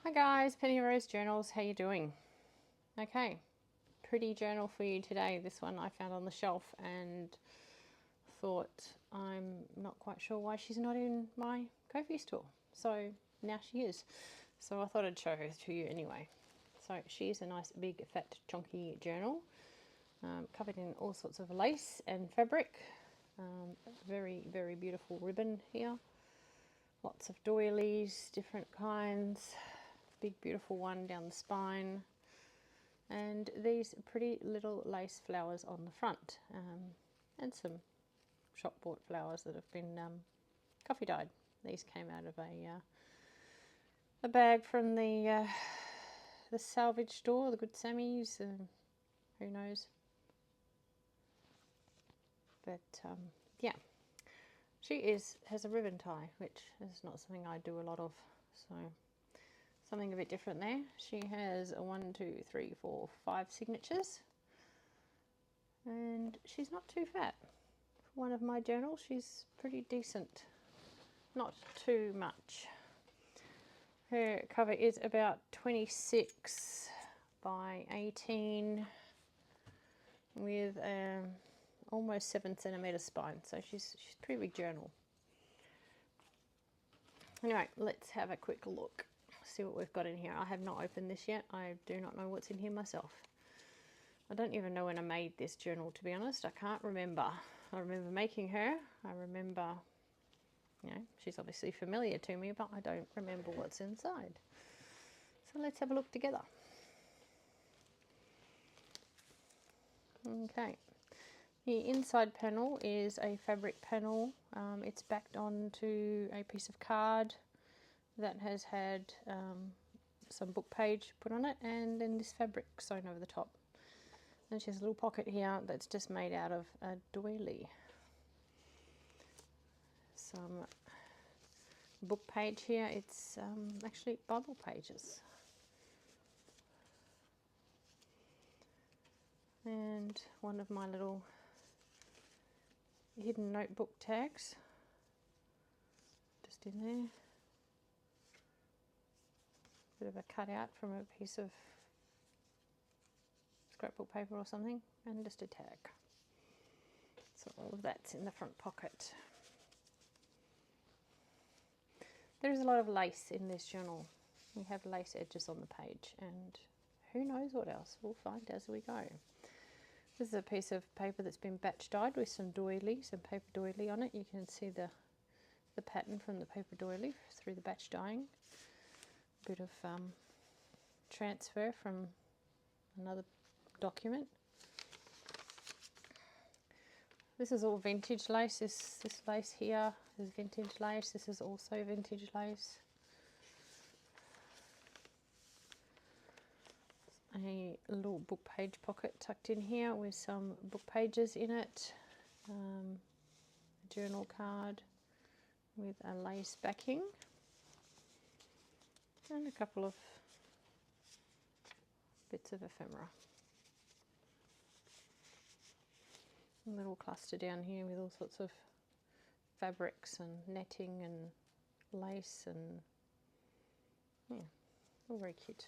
Hi guys, Penny Rose Journals, how you doing? Okay, pretty journal for you today. This one I found on the shelf and thought I'm not quite sure why she's not in my Ko-fi store. So now she is. So I thought I'd show her to you anyway. So she's a nice big fat chunky journal, covered in all sorts of lace and fabric. Very, very beautiful ribbon here. Lots of doilies, different kinds. Big beautiful one down the spine, and these pretty little lace flowers on the front, and some shop bought flowers that have been coffee dyed. These came out of a bag from the salvage store, the Good Sammy's, who knows, but yeah, she has a ribbon tie, which is not something I do a lot of, so something a bit different there. She has a 1, 2, 3, 4, 5 signatures, and she's not too fat. For one of my journals, she's pretty decent, not too much. Her cover is about 26 by 18 with almost 7 centimetre spine, so she's a pretty big journal. Anyway, let's have a quick look. See what we've got in here. I have not opened this yet. I do not know what's in here myself. I don't even know when I made this journal, to be honest. I can't remember. I remember making her. I remember, you know, she's obviously familiar to me, but I don't remember what's inside. So let's have a look together. Okay. The inside panel is a fabric panel. It's backed onto a piece of card that has had some book page put on it, and then this fabric sewn over the top. And she has a little pocket here that's just made out of a doily. Some book page here, it's actually Bible pages. And one of my little hidden notebook tags, just in there. Bit of a cutout from a piece of scrapbook paper or something, and just a tag. So all of that's in the front pocket. There is a lot of lace in this journal. We have lace edges on the page, and who knows what else. We'll find as we go. This is a piece of paper that's been batch dyed with some doily, some paper doily on it. You can see the pattern from the paper doily through the batch dyeing. A bit of transfer from another document. This is all vintage lace. This lace here is vintage lace. This is also vintage lace. A little book page pocket tucked in here with some book pages in it. A journal card with a lace backing. And a couple of bits of ephemera. A little cluster down here with all sorts of fabrics and netting and lace, and yeah, all very cute.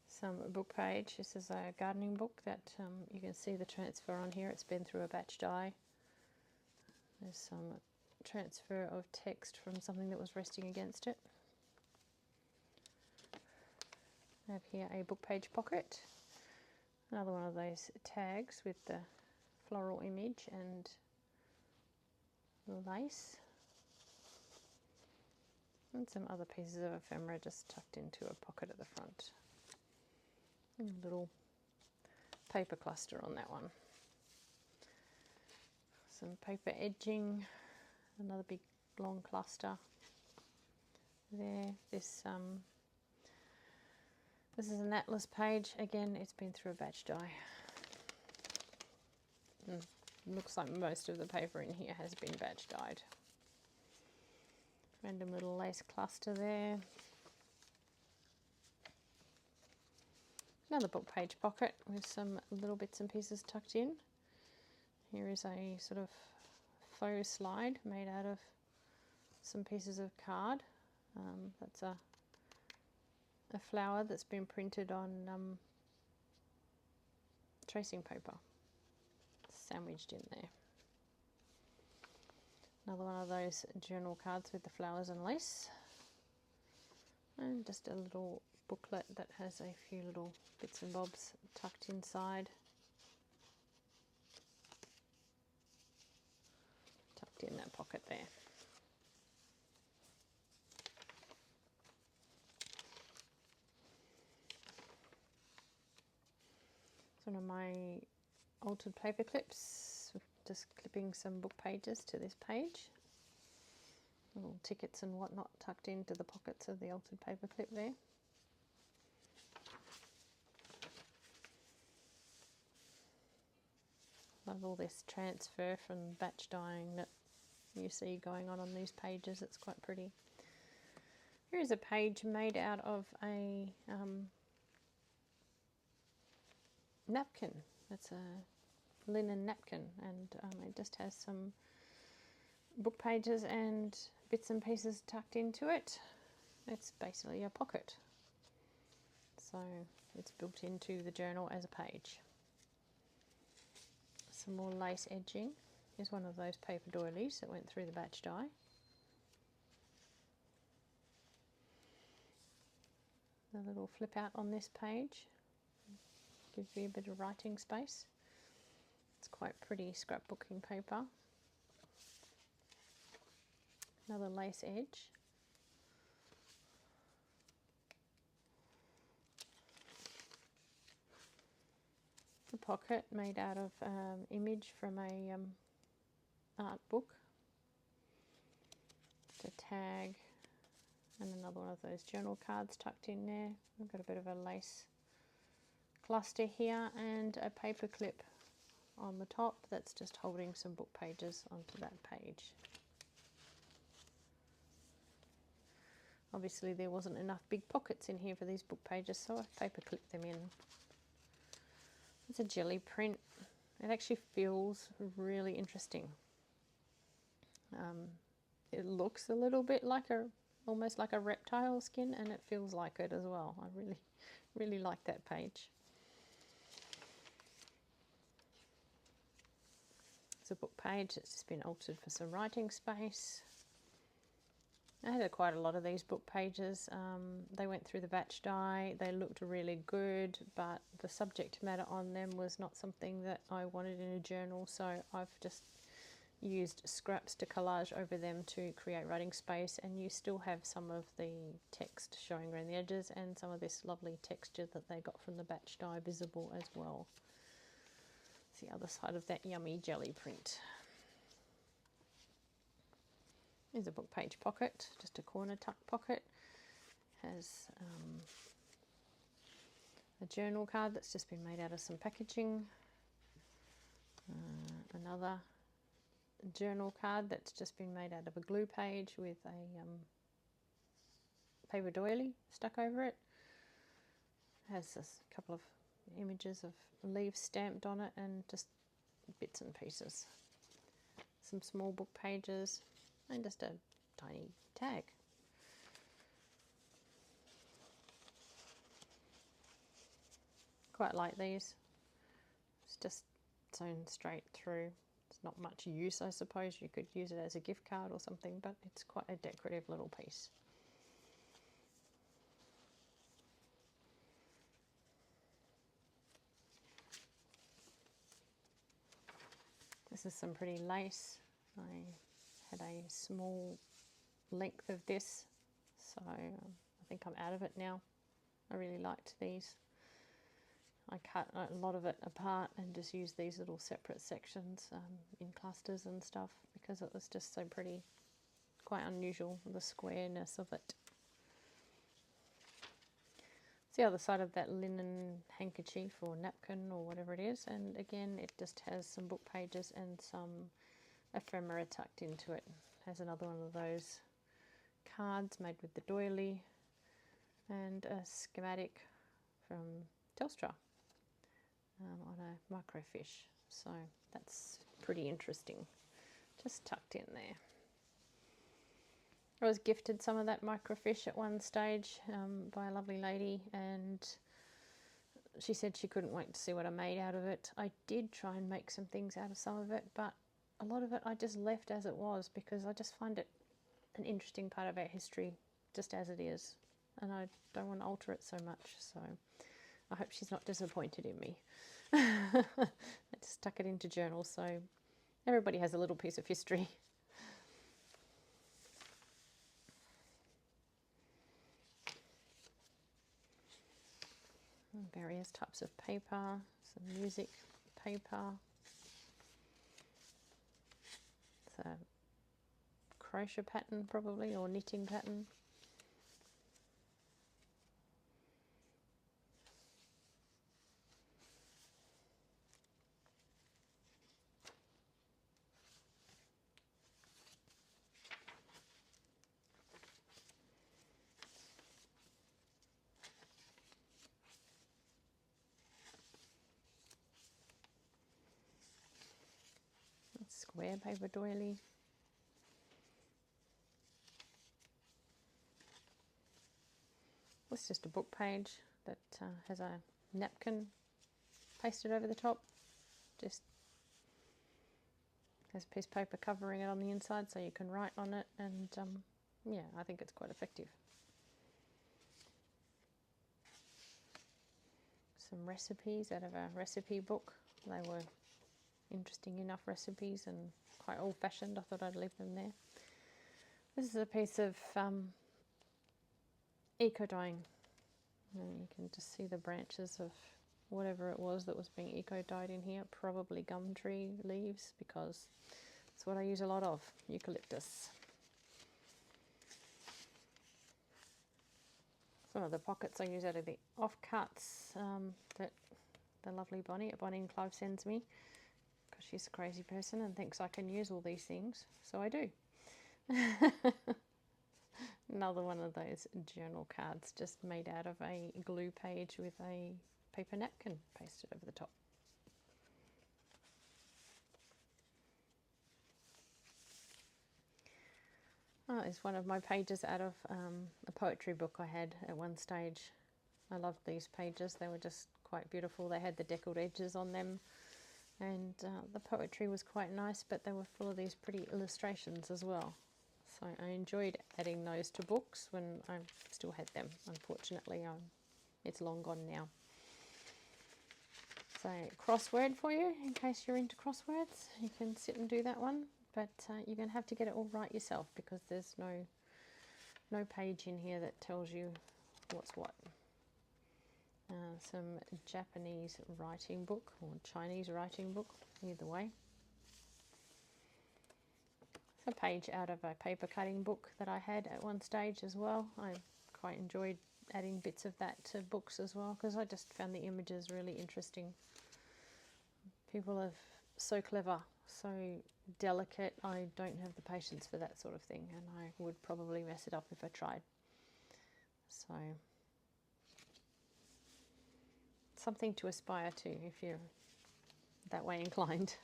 Some book page. This is a gardening book that you can see the transfer on here. It's been through a batch dye. There's some transfer of text from something that was resting against it. I have here a book page pocket. Another one of those tags with the floral image and lace. And some other pieces of ephemera just tucked into a pocket at the front. And a little paper cluster on that one. Some paper edging, another big long cluster there. This is an atlas page. Again, it's been through a batch dye. And looks like most of the paper in here has been batch dyed. Random little lace cluster there. Another book page pocket with some little bits and pieces tucked in. Here is a sort of faux slide made out of some pieces of card. That's a flower that's been printed on tracing paper, sandwiched in there. Another one of those journal cards with the flowers and lace. And just a little booklet that has a few little bits and bobs tucked inside. Tucked in that pocket there. It's one of my altered paper clips, just clipping some book pages to this page. Little tickets and whatnot tucked into the pockets of the altered paper clip there. Love all this transfer from batch dyeing that you see going on these pages. It's quite pretty. Here is a page made out of a napkin. It's a linen napkin, and it just has some book pages and bits and pieces tucked into it. It's basically a pocket, so it's built into the journal as a page. Some more lace edging. Here's one of those paper doilies that went through the batch dye. A little flip out on this page gives you a bit of writing space. It's quite pretty scrapbooking paper. Another lace edge. The pocket made out of image from a art book. It's a tag and another one of those journal cards tucked in there. I've got a bit of a lace cluster here and a paper clip on the top that's just holding some book pages onto that page. Obviously there wasn't enough big pockets in here for these book pages, so I paper clipped them in. It's a jelly print. It actually feels really interesting. It looks a little bit like almost like a reptile skin, and it feels like it as well. I really like that page. It's a book page that's just been altered for some writing space. I had quite a lot of these book pages. They went through the batch dye. They looked really good, but the subject matter on them was not something that I wanted in a journal, so I've just used scraps to collage over them to create writing space, and you still have some of the text showing around the edges and some of this lovely texture that they got from the batch dye visible as well. It's the other side of that yummy jelly print. Here's a book page pocket, just a corner tuck pocket. Has a journal card that's just been made out of some packaging. Another journal card that's just been made out of a glue page with a paper doily stuck over it. Has a couple of images of leaves stamped on it and just bits and pieces. Some small book pages and just a tiny tag. Quite like these. It's just sewn straight through. It's not much use, I suppose. You could use it as a gift card or something, but it's quite a decorative little piece. This is some pretty lace. I had a small length of this, so I think I'm out of it now. I really liked these. I cut a lot of it apart and just used these little separate sections in clusters and stuff because it was just so pretty. Quite unusual, the squareness of it. It's the other side of that linen handkerchief or napkin or whatever it is, and again it just has some book pages and some ephemera tucked into it. Has another one of those cards made with the doily and a schematic from Telstra on a microfiche. So that's pretty interesting. Just tucked in there. I was gifted some of that microfiche at one stage by a lovely lady, and she said she couldn't wait to see what I made out of it. I did try and make some things out of some of it, but a lot of it I just left as it was because I just find it an interesting part of our history just as it is, and I don't want to alter it so much. So I hope she's not disappointed in me. I just stuck it into journals, so everybody has a little piece of history. Various types of paper, some music paper. It's a crochet pattern probably, or knitting pattern. Square paper doily. It's just a book page that has a napkin pasted over the top. Just has a piece of paper covering it on the inside so you can write on it, and yeah, I think it's quite effective. Some recipes out of a recipe book. They were interesting enough recipes and quite old-fashioned. I thought I'd leave them there. This is a piece of eco-dyeing. You can just see the branches of whatever it was that was being eco-dyed in here. Probably gum tree leaves, because that's what I use a lot of, eucalyptus. Some of the pockets I use out of the offcuts that the lovely Bonnie at Bonnie and Clive sends me, because she's a crazy person and thinks I can use all these things, so I do. Another one of those journal cards just made out of a glue page with a paper napkin pasted over the top. Oh, it's one of my pages out of a poetry book I had at one stage. I loved these pages. They were just quite beautiful. They had the deckled edges on them, and the poetry was quite nice, but they were full of these pretty illustrations as well. So I enjoyed adding those to books when I still had them. Unfortunately, it's long gone now. So crossword for you, in case you're into crosswords. You can sit and do that one, but you're going to have to get it all right yourself, because there's no page in here that tells you what's what. Some Japanese writing book, or Chinese writing book, either way. A page out of a paper cutting book that I had at one stage as well. I quite enjoyed adding bits of that to books as well, because I just found the images really interesting. People are so clever, so delicate. I don't have the patience for that sort of thing, and I would probably mess it up if I tried. So something to aspire to if you're that way inclined.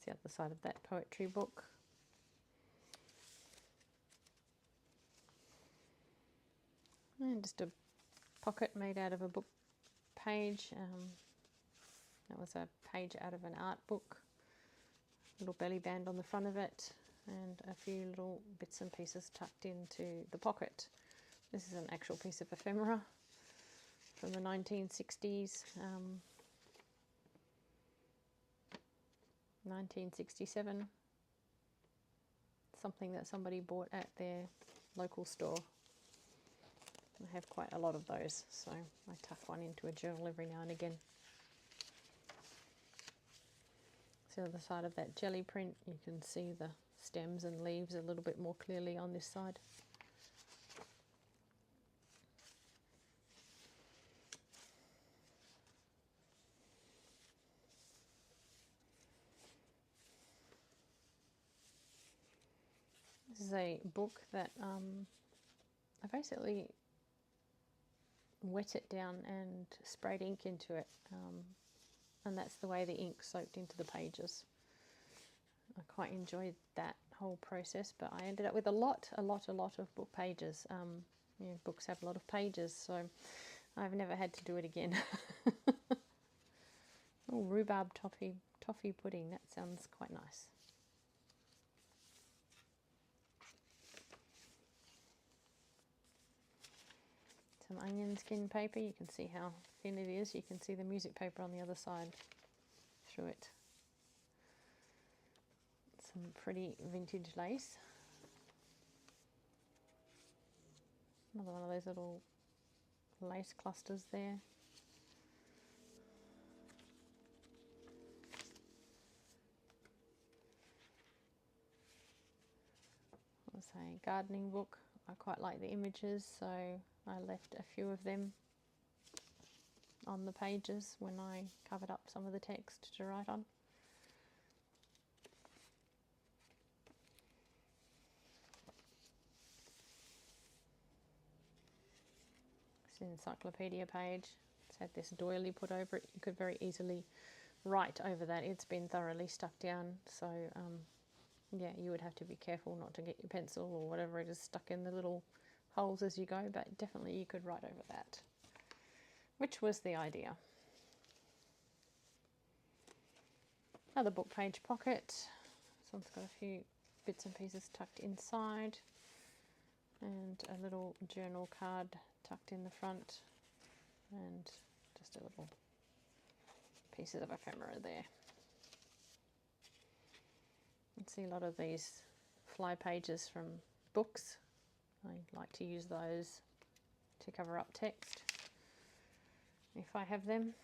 The other side of that poetry book. And just a pocket made out of a book page. That was a page out of an art book. Little belly band on the front of it, and a few little bits and pieces tucked into the pocket. This is an actual piece of ephemera from the 1960s. 1967, something that somebody bought at their local store. I have quite a lot of those, so I tuck one into a journal every now and again. So the other side of that jelly print, you can see the stems and leaves a little bit more clearly on this side. This is a book that I basically wet it down and sprayed ink into it, and that's the way the ink soaked into the pages. I quite enjoyed that whole process, but I ended up with a lot of book pages. You know, books have a lot of pages, so I've never had to do it again. Oh, rhubarb toffee pudding, that sounds quite nice. Some onion skin paper, you can see how thin it is. You can see the music paper on the other side through it. Some pretty vintage lace. Another one of those little lace clusters there. It's a gardening book. I quite like the images, so I left a few of them on the pages when I covered up some of the text to write on. It's an encyclopedia page. It's had this doily put over it. You could very easily write over that. It's been thoroughly stuck down, so yeah, you would have to be careful not to get your pencil or whatever it is stuck in the little holes as you go, but definitely you could write over that, which was the idea. Another book page pocket. This one's got a few bits and pieces tucked inside, and a little journal card tucked in the front, and just a little pieces of ephemera there. You can see a lot of these fly pages from books. I like to use those to cover up text if I have them.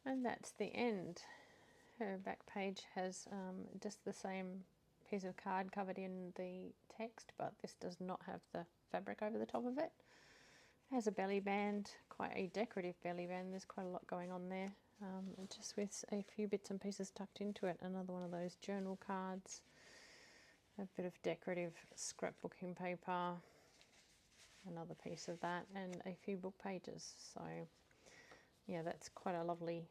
And that's the end. Her back page has just the same piece of card covered in the text, but this does not have the fabric over the top of it. It has a belly band, quite a decorative belly band. There's quite a lot going on there, just with a few bits and pieces tucked into it. Another one of those journal cards, a bit of decorative scrapbooking paper, another piece of that, and a few book pages. So yeah, that's quite a lovely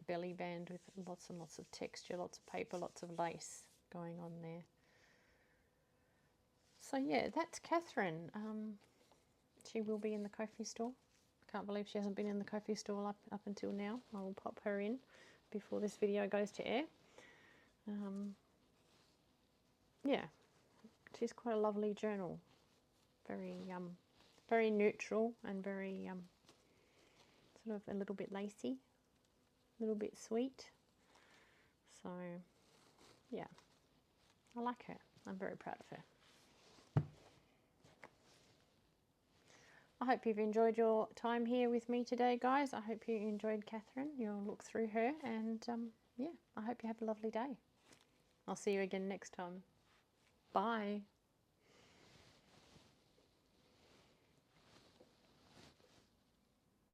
belly band with lots and lots of texture, lots of paper, lots of lace going on there. So yeah, that's Catherine. She will be in the Ko-fi store. Can't believe she hasn't been in the Ko-fi store up until now. I will pop her in before this video goes to air. Yeah, she's quite a lovely journal. Very neutral and very sort of a little bit lacy, a little bit sweet. So yeah, I like her. I'm very proud of her. I hope you've enjoyed your time here with me today, guys. I hope you enjoyed Catherine. You'll look through her, and yeah, I hope you have a lovely day. I'll see you again next time. Bye.